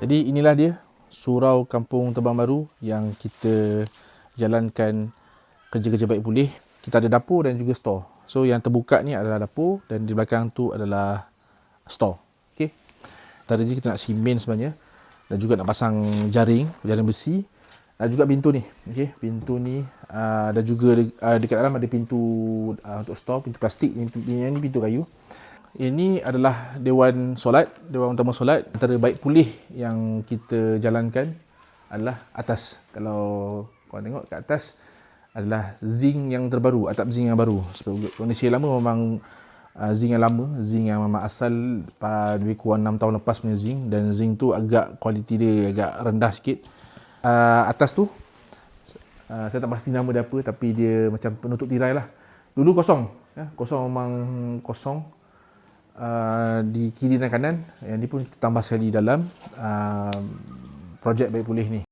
Jadi inilah dia surau Kampung Terbang Baru yang kita jalankan kerja-kerja baik pulih. Kita ada dapur dan juga store. So yang terbuka ni adalah dapur dan di belakang tu adalah store. Okey. Tadi kita nak simen sebenarnya dan juga nak pasang jaring besi dan juga pintu ni. Okey, pintu ni dan juga dekat dalam ada pintu untuk store, pintu plastik, ini pintu kayu. Ini adalah Dewan Utama Solat. Antara baik pulih yang kita jalankan adalah atas. Kalau korang tengok kat atas adalah zinc yang terbaru, atap zinc yang baru. So, kondisi lama memang zinc yang lama, zinc yang memang asal lebih kurang 6 tahun lepas punya zinc, dan zinc tu agak kualiti dia agak rendah sikit. Atas tu saya tak pasti nama dia apa, tapi dia macam penutup tirai lah. Dulu kosong, memang kosong. Di kiri dan kanan, yang ni pun tambah sekali dalam projek baik pulih ni.